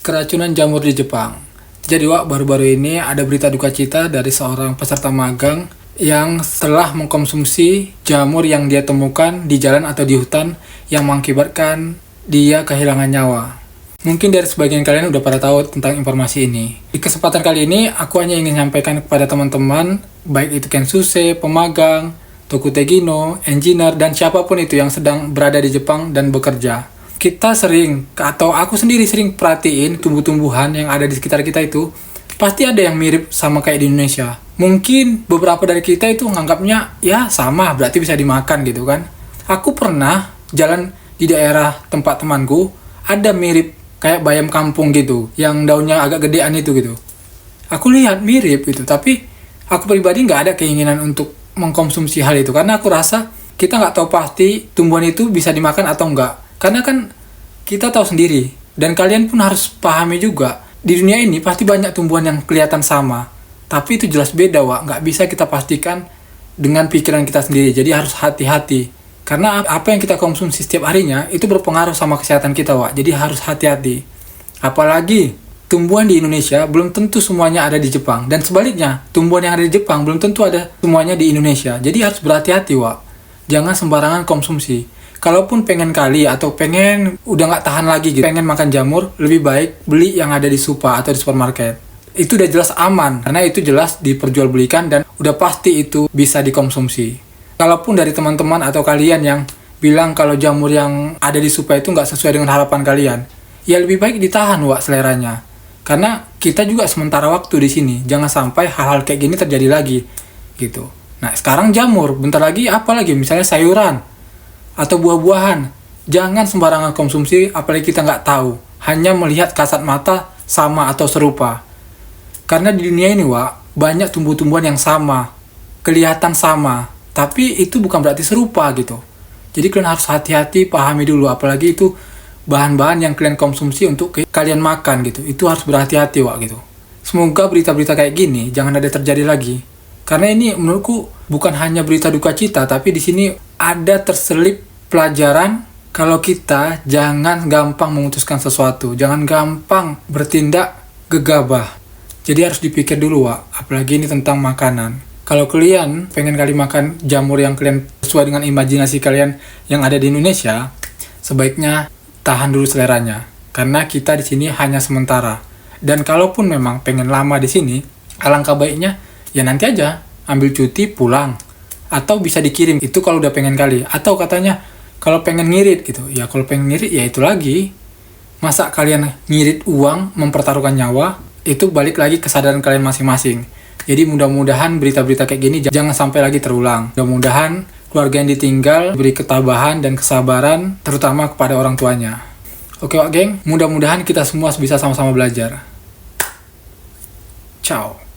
Keracunan jamur di Jepang. Jadi Wak, baru-baru ini ada berita duka cita dari seorang peserta magang yang setelah mengkonsumsi jamur yang dia temukan di jalan atau di hutan yang mengakibatkan dia kehilangan nyawa. Mungkin dari sebagian kalian udah pada tahu tentang informasi ini. Di kesempatan kali ini, aku hanya ingin menyampaikan kepada teman-teman, baik itu Kensuse, pemagang, Tokutegino, engineer, dan siapapun itu yang sedang berada di Jepang dan bekerja. Kita sering, atau aku sendiri sering perhatiin tumbuh-tumbuhan yang ada di sekitar kita itu, pasti ada yang mirip sama kayak di Indonesia. Mungkin beberapa dari kita itu menganggapnya, ya sama, berarti bisa dimakan gitu kan. Aku pernah jalan di daerah tempat temanku, ada mirip kayak bayam kampung gitu, yang daunnya agak gedean itu gitu. Aku lihat mirip gitu, tapi aku pribadi nggak ada keinginan untuk mengkonsumsi hal itu, karena aku rasa kita nggak tahu pasti tumbuhan itu bisa dimakan atau enggak. Karena kan kita tahu sendiri, dan kalian pun harus pahami juga, di dunia ini pasti banyak tumbuhan yang kelihatan sama, tapi itu jelas beda, Wak. Nggak bisa kita pastikan dengan pikiran kita sendiri, jadi harus hati-hati. Karena apa yang kita konsumsi setiap harinya, itu berpengaruh sama kesehatan kita, Wak. Jadi harus hati-hati. Apalagi, tumbuhan di Indonesia belum tentu semuanya ada di Jepang. Dan sebaliknya, tumbuhan yang ada di Jepang belum tentu ada semuanya di Indonesia. Jadi harus berhati-hati, Wak. Jangan sembarangan konsumsi. Kalaupun pengen kali atau pengen udah nggak tahan lagi gitu, pengen makan jamur, lebih baik beli yang ada di Supa atau di supermarket. Itu udah jelas aman, karena itu jelas diperjualbelikan dan udah pasti itu bisa dikonsumsi. Kalaupun dari teman-teman atau kalian yang bilang kalau jamur yang ada di Supa itu nggak sesuai dengan harapan kalian, ya lebih baik ditahan, Wak, seleranya. Karena kita juga sementara waktu di sini, jangan sampai hal-hal kayak gini terjadi lagi, gitu. Nah, sekarang jamur, bentar lagi apa lagi? Misalnya sayuran atau buah-buahan, jangan sembarangan konsumsi, apalagi kita nggak tahu, hanya melihat kasat mata sama atau serupa. Karena di dunia ini, Wak, banyak tumbuh-tumbuhan yang sama, kelihatan sama, tapi itu bukan berarti serupa gitu. Jadi kalian harus hati-hati, pahami dulu, apalagi itu bahan-bahan yang kalian konsumsi untuk kalian makan gitu. Itu harus berhati-hati, Wak, gitu. Semoga berita-berita kayak gini jangan ada terjadi lagi. Karena ini menurutku bukan hanya berita duka cita, tapi di sini ada terselip pelajaran kalau kita jangan gampang memutuskan sesuatu, jangan gampang bertindak gegabah. Jadi harus dipikir dulu, Wak, apalagi ini tentang makanan. Kalau kalian pengen kali makan jamur yang kalian sesuai dengan imajinasi kalian yang ada di Indonesia, sebaiknya tahan dulu seleranya, karena kita di sini hanya sementara. Dan kalaupun memang pengen lama di sini, alangkah baiknya ya nanti aja ambil cuti pulang, atau bisa dikirim. Itu kalau udah pengen kali. Atau katanya kalau pengen ngirit gitu, ya kalau pengen ngirit ya itu lagi. Masa kalian ngirit uang, mempertaruhkan nyawa, itu balik lagi kesadaran kalian masing-masing. Jadi mudah-mudahan berita-berita kayak gini jangan sampai lagi terulang. Mudah-mudahan keluarga yang ditinggal beri ketabahan dan kesabaran, terutama kepada orang tuanya. Oke, Wak, geng, mudah-mudahan kita semua bisa sama-sama belajar. Ciao.